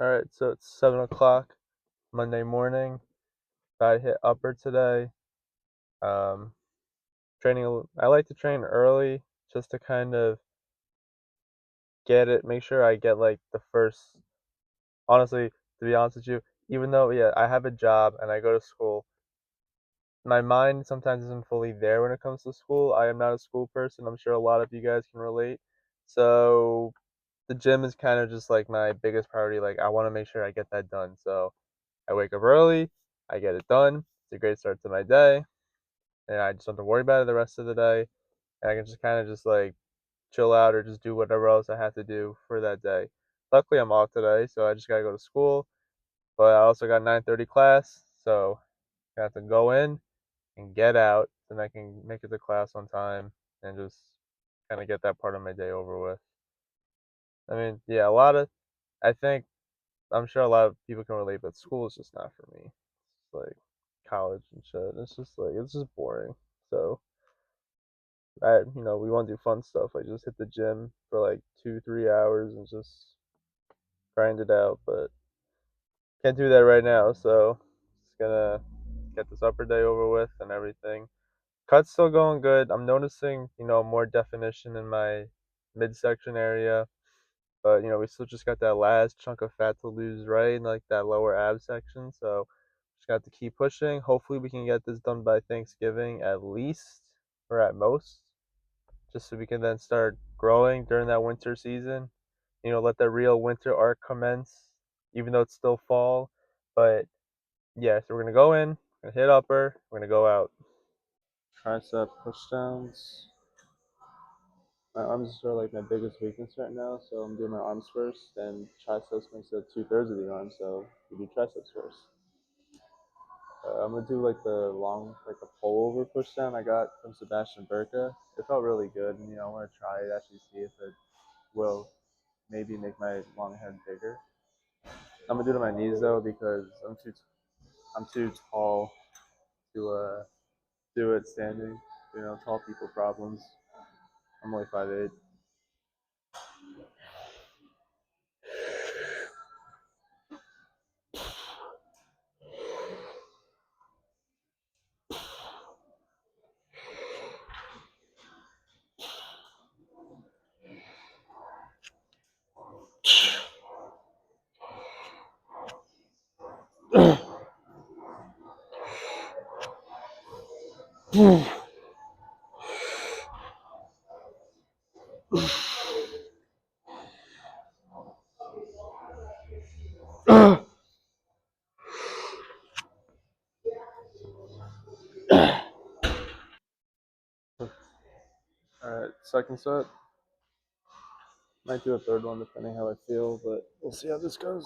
All right, so it's 7 o'clock Monday morning. I hit upper today. Um, I like to train early just to kind of make sure I get like the first. Honestly, to be honest with you, even though I have a job and I go to school, my mind sometimes isn't fully there when it comes to school. I am not a school person. I'm sure a lot of you guys can relate. So the gym is kind of just like my biggest priority. Like I want to make sure I get that done. So I wake up early, I get it done. It's a great start to my day, and I just don't have to worry about it the rest of the day. And I can just kind of just like chill out or just do whatever else I have to do for that day. Luckily, I'm off today, so I just gotta go to school. But I also got 9:30 class, so I have to go in and get out, and I can make it to class on time and just kind of get that part of my day over with. I mean, yeah, I think I'm sure a lot of people can relate, but school is just not for me. It's like college and shit. It's just boring. So we want to do fun stuff, like just hit the gym for like 2, 3 hours and just grind it out. But can't do that right now, so just gonna get this upper day over with and everything. Cut's still going good. I'm noticing, more definition in my midsection area. But we still just got that last chunk of fat to lose, right? In like that lower ab section. So just got to keep pushing. Hopefully we can get this done by Thanksgiving at least, or at most, just so we can then start growing during that winter season. Let the real winter arc commence, even though it's still fall. But yeah, so we're gonna go in, we're gonna hit upper, we're gonna go out. Tricep pushdowns. My arms are like my biggest weakness right now, so I'm doing my arms first, and triceps makes up 2/3 of the arm, so we do triceps first. I'm gonna do like the long, like a pull over push down I got from Sebastian Burka. It felt really good, and I want to try it, actually see if it will maybe make my long head bigger. I'm gonna do it on my knees though because I'm too tall to do it standing. Tall people problems. I'm only 5'8". All right, second set. Might do a third one depending how I feel, but we'll see how this goes.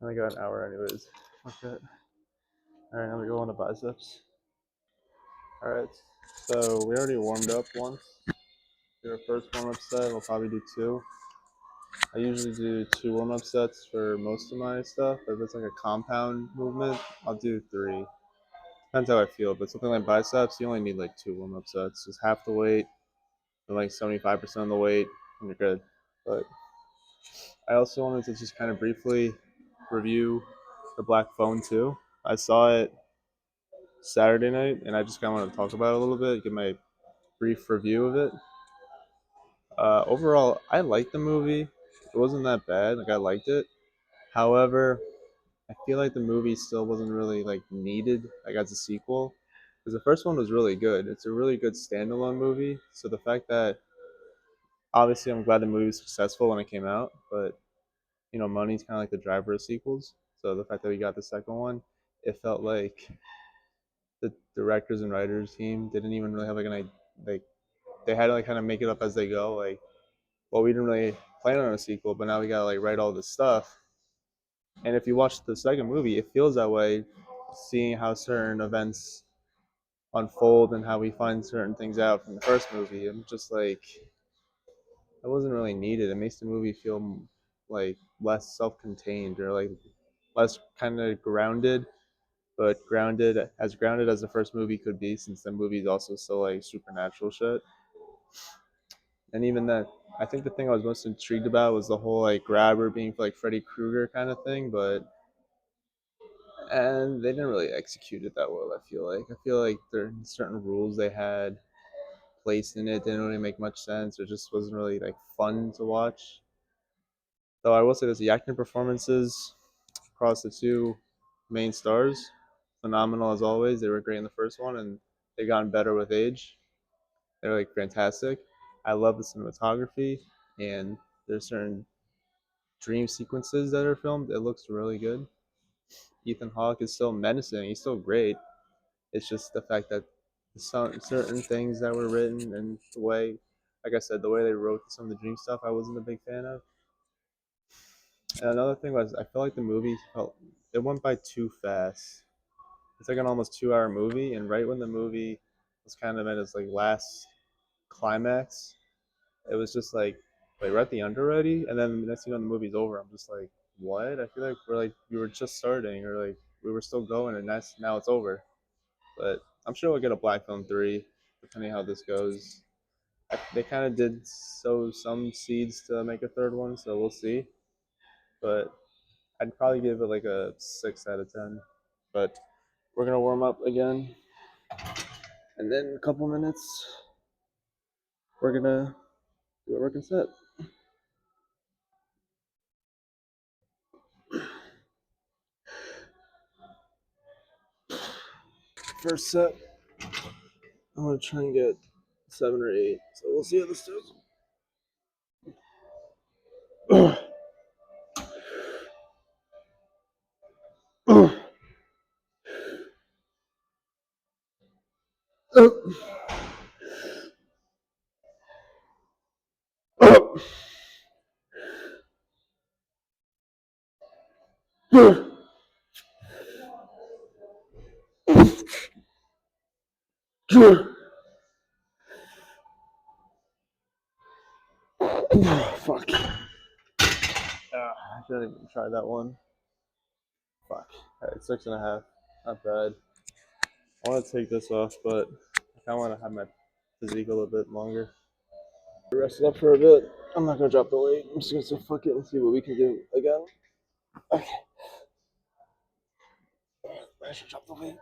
I only got an hour anyways. Okay. Alright, now we go on to biceps. Alright, so we already warmed up once. Do our first warm up set, we'll probably do two. I usually do two warm up sets for most of my stuff. If it's like a compound movement, I'll do three. Depends how I feel, but something like biceps, you only need like two warm up sets. Just half the weight and like 75% of the weight, and you're good. But I also wanted to just kind of briefly review the Black Phone too. I saw it Saturday night, and I just kind of want to talk about it a little bit, give my brief review of it. Overall, I liked the movie. It wasn't that bad. Like I liked it. However, I feel like the movie still wasn't really like needed, like as a sequel. because the first one was really good. It's a really good standalone movie. So the fact that obviously I'm glad the movie was successful when it came out, but money's kind of like the driver of sequels. So the fact that we got the second one, it felt like the directors and writers team didn't even really have like like they had to like kind of make it up as they go. Like, well, we didn't really plan on a sequel, but now we gotta like write all this stuff. And if you watch the second movie, it feels that way, seeing how certain events unfold and how we find certain things out from the first movie. I'm just like, that wasn't really needed. It makes the movie feel like less self-contained or like less kind of grounded, but grounded as the first movie could be, since the movie is also so like supernatural shit. And even then, I think the thing I was most intrigued about was the whole like grabber being like Freddy Krueger kind of thing, but and they didn't really execute it that well. I feel like there are certain rules they had placed in it didn't really make much sense. It just wasn't really like fun to watch. Though I will say this: the acting performances across the two main stars, phenomenal as always. They were great in the first one, and they've gotten better with age. They're like fantastic. I love the cinematography, and there's certain dream sequences that are filmed. It looks really good. Ethan Hawke is still menacing. He's still great. It's just the fact that some certain things that were written and the way, like I said, the way they wrote some of the dream stuff, I wasn't a big fan of. And another thing was, I feel like the movie felt it went by too fast. It's like an almost 2 hour movie, and right when the movie was kind of in its like last climax, it was just like, wait, we're at the end already, and then the next thing on the movie's over. I'm just like, what? I feel like we were just starting, or like we were still going, and now it's over. But I'm sure we'll get a Black Film 3, depending how this goes. They kind of did sow some seeds to make a third one, so we'll see. But I'd probably give it like a 6 out of 10. But we're gonna warm up again, and then in a couple minutes we're gonna do a working set. First set, I'm gonna try and get 7 or 8. So we'll see how this goes. Fuck. I shouldn't even try that one. Fuck. Alright, 6.5. Not bad. I want to take this off, but I kind of want to have my physique a little bit longer. Rest it up for a bit. I'm not gonna drop the weight. I'm just gonna say fuck it and see what we can do again. Okay. I should drop the weight.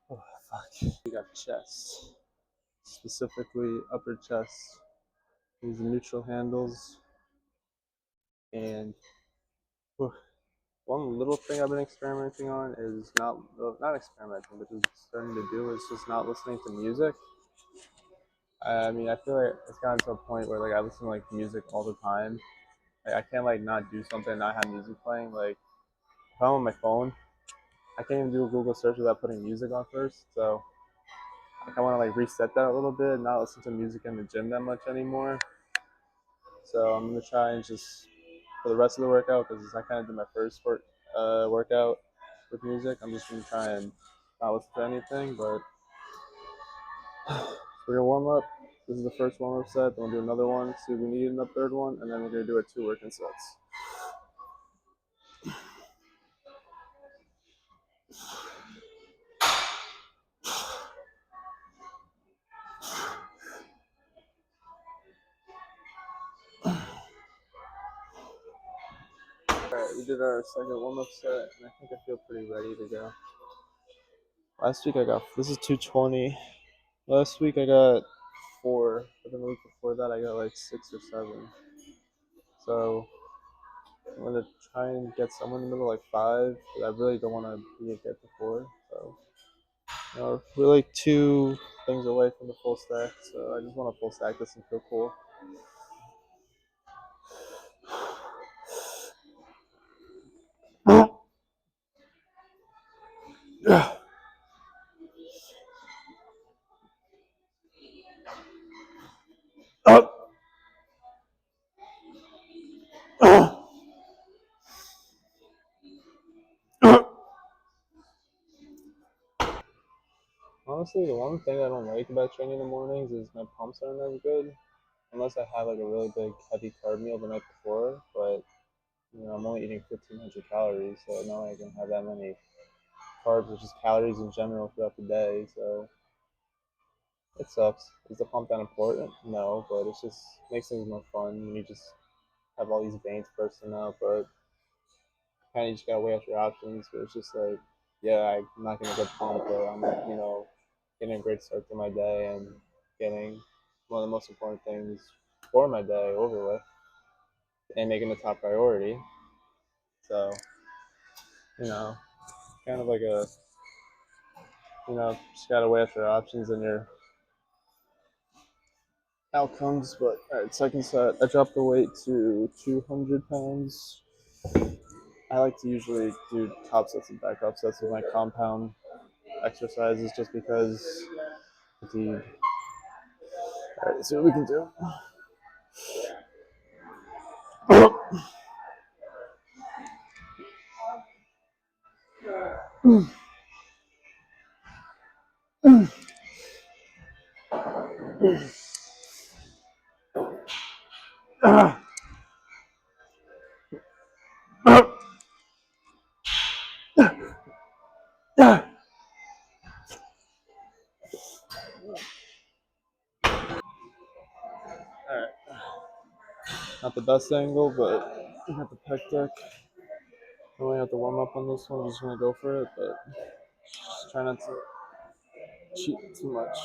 Oh, fuck. We got chest. Specifically upper chest. These neutral handles. And one little thing I've been experimenting on is not experimenting, but just starting to do is just not listening to music. I mean, I feel like it's gotten to a point where like I listen to like music all the time. Like, I can't like not do something and not have music playing. Like if I'm on my phone, I can't even do a Google search without putting music on first. So like, I want to like reset that a little bit, not listen to music in the gym that much anymore. So I'm gonna try and just for the rest of the workout, because I kind of did my first workout with music. I'm just gonna try and not listen to anything. But we're gonna warm up. This is the first warm up set. Then we'll do another one. See if we need a third one, and then we're gonna do it 2 working sets. Alright, we did our second warm-up set, and I think I feel pretty ready to go. Last week I got, this is 220. Last week I got 4, but then the week before that I got like 6 or 7. So I'm gonna try and get somewhere in the middle, like 5, but I really don't want to get to 4. So we're like 2 things away from the full stack, so I just want to full stack this and feel cool. Honestly, the one thing I don't like about training in the mornings is my pumps aren't as good, unless I have like a really big heavy carb meal the night before. But I'm only eating 1,500 calories, so not like I can have that many carbs or just calories in general throughout the day. So it sucks. Is the pump that important? No, but it just makes things more fun when you just have all these veins bursting out. But kind of just gotta weigh out your options. But it's just like, yeah, I'm not gonna get pumped, but I'm getting a great start to my day and getting one of the most important things for my day over with and making the top priority. So, kind of like just gotta weigh out your options and your outcomes. But all right, second set, I dropped the weight to 200 pounds. I like to usually do top sets and back up sets with my compound exercises just because fatigue. All right, let's see what we can do. Alright, not the best angle, but I got the pec deck. I only have to warm up on this one, I'm just gonna go for it, but just try not to cheat too much.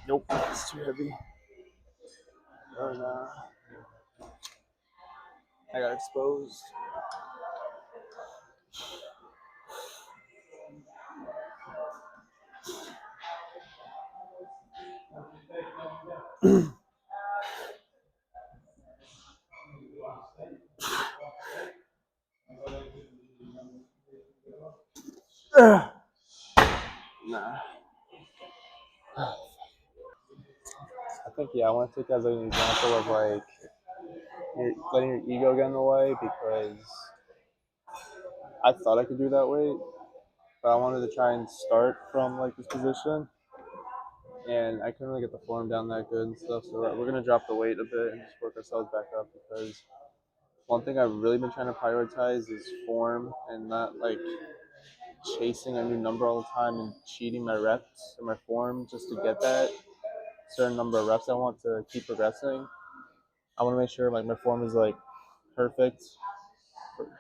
Nope, it's too heavy. And, I got exposed. Nah. I think, yeah, I want to take that as an example of like letting your ego get in the way because I thought I could do that weight, but I wanted to try and start from like this position, and I couldn't really get the form down that good and stuff. So we're gonna drop the weight a bit and just work ourselves back up because one thing I've really been trying to prioritize is form and not like chasing a new number all the time and cheating my reps and my form just to get that certain number of reps I want to keep progressing. I want to make sure like my form is like perfect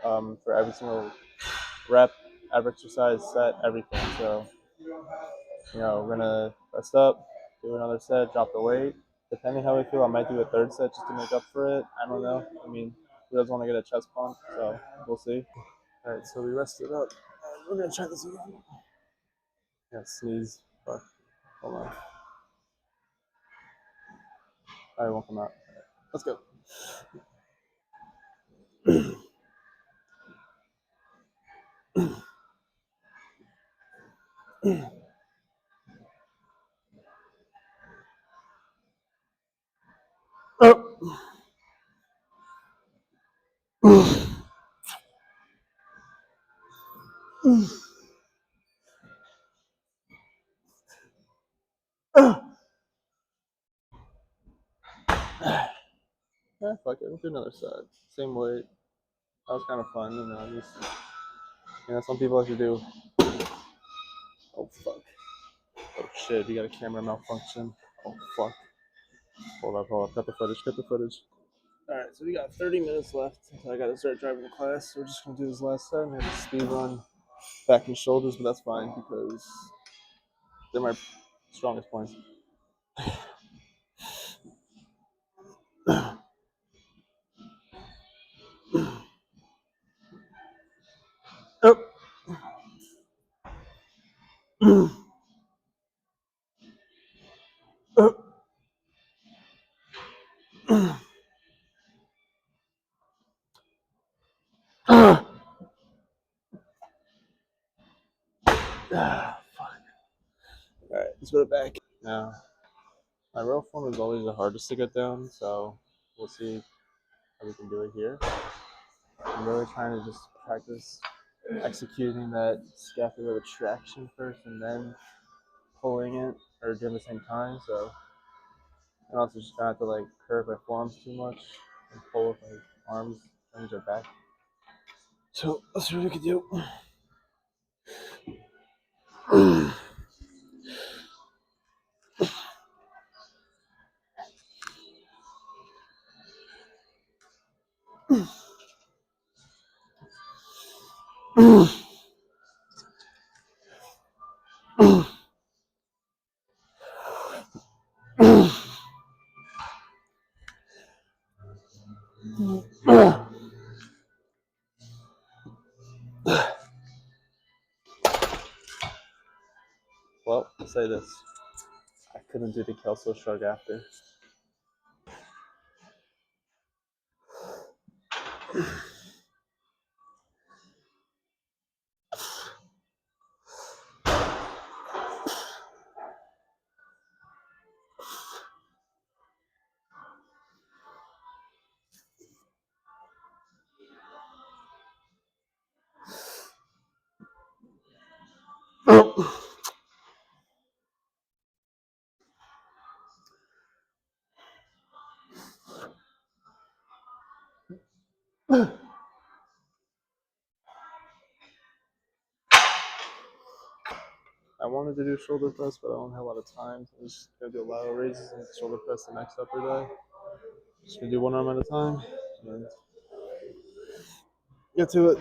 for every single rep, every exercise, set, everything. So we're gonna rest up, do another set, drop the weight. Depending how I feel, I might do a third set just to make up for it. I don't know. I mean, who doesn't want to get a chest pump? So we'll see. All right, so we rested up. We're gonna try this again. Yeah, sneeze. Fuck. Hold on. I won't come out. Let's go. Yeah, fuck it. We'll do another set. Same weight. That was kind of fun, Just some people like to do. Oh fuck. Oh shit. You got a camera malfunction. Oh fuck. Hold up. Cut the footage. Alright, so we got 30 minutes left until I gotta start driving to class. So we're just gonna do this last time. I have a speed run back and shoulders, but that's fine because they're my strongest points. Oh. Alright, let's put it back. Now, my row form is always the hardest to get down, so we'll see how we can do it here. I'm really trying to just practice executing that scapular retraction first and then pulling it or doing the same time. So, and also just trying not to like curve my forearms too much and pull with my arms and their back. So let's see what we can do. Well, I'll say this. I couldn't do the Kelso shrug after. I wanted to do shoulder press, but I don't have a lot of time. So I'm just gonna do lateral raises and shoulder press the next upper day. Just gonna do one arm at a time and get to it.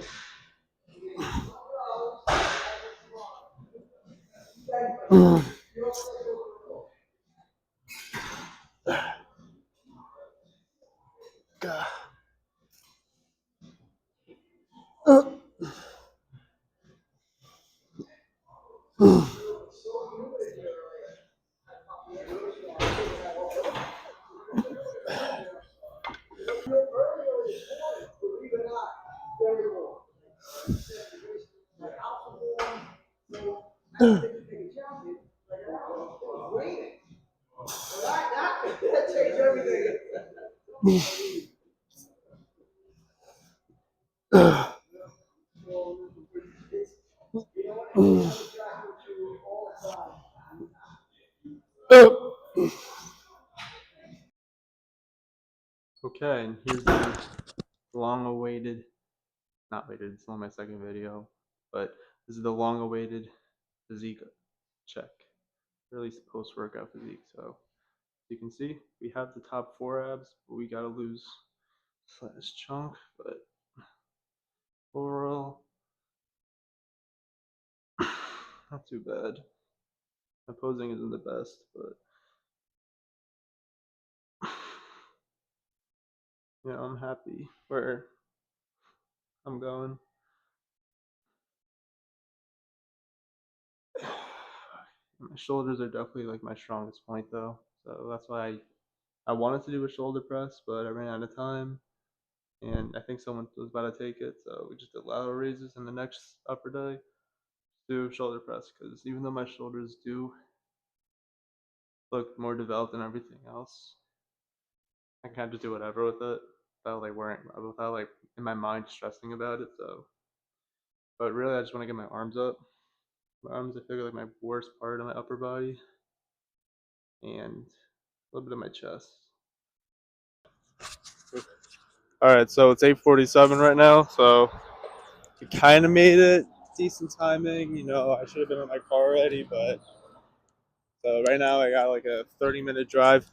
Okay, and here's the long-awaited, not waited, it's only my second video, but this is the long-awaited physique check, or at least post-workout physique. So you can see we have the top 4 abs, but we gotta lose slash chunk. But overall, not too bad. My posing isn't the best, but you know, I'm happy where I'm going. My shoulders are definitely like my strongest point though, so that's why I wanted to do a shoulder press, but I ran out of time, and I think someone was about to take it, so we just did lateral raises. And the next upper day, do shoulder press, because even though my shoulders do look more developed than everything else, I can kind of just do whatever with it without like worrying, without like in my mind stressing about it. So, but really, I just want to get my arms up. My arms, I feel like my worst part of my upper body, and a little bit of my chest. All right, so it's 8:47 right now, so we kind of made it. Decent timing, you know. I should have been in my car already, but so right now I got like a 30-minute drive,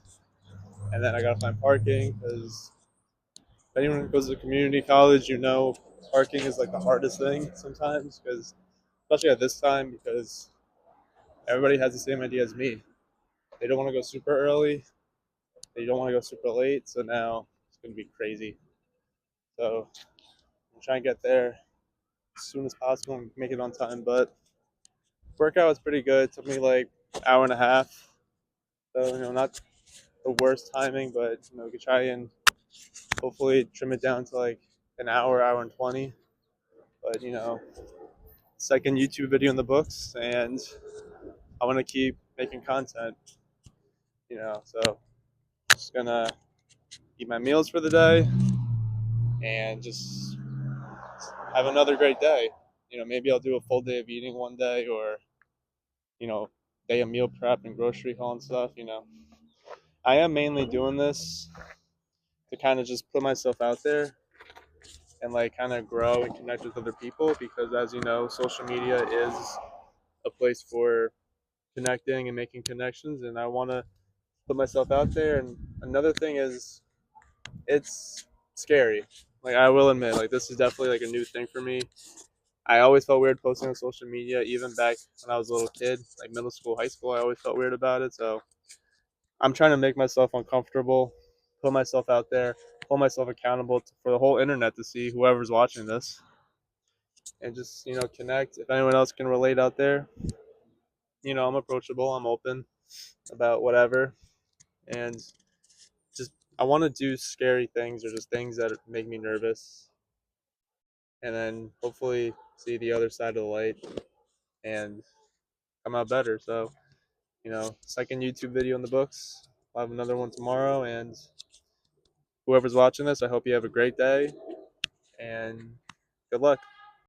and then I gotta find parking because if anyone goes to community college, you know, parking is like the hardest thing sometimes, because especially at this time, because everybody has the same idea as me. They don't want to go super early. They don't want to go super late. So now it's gonna be crazy. So I'm trying to get there as soon as possible and make it on time. But workout was pretty good. It took me like an hour and a half. So not the worst timing, but we could try and hopefully trim it down to like an hour, hour and 20. But second YouTube video in the books, and I want to keep making content. So just gonna eat my meals for the day and just have another great day. Maybe I'll do a full day of eating one day, or day of meal prep and grocery haul and stuff. I am mainly doing this to kind of just put myself out there and like kind of grow and connect with other people, because as you know, social media is a place for connecting and making connections, and I want to put myself out there. And another thing is, it's scary. Like, I will admit, like, this is definitely like a new thing for me. I always felt weird posting on social media, even back when I was a little kid, like middle school, high school. I always felt weird about it. So I'm trying to make myself uncomfortable, put myself out there, hold myself accountable for the whole internet to see whoever's watching this, and just connect. If anyone else can relate out there, I'm approachable. I'm open about whatever, and just I want to do scary things, or just things that make me nervous, and then hopefully see the other side of the light and come out better. So, second YouTube video in the books. I'll have another one tomorrow, and whoever's watching this, I hope you have a great day and good luck.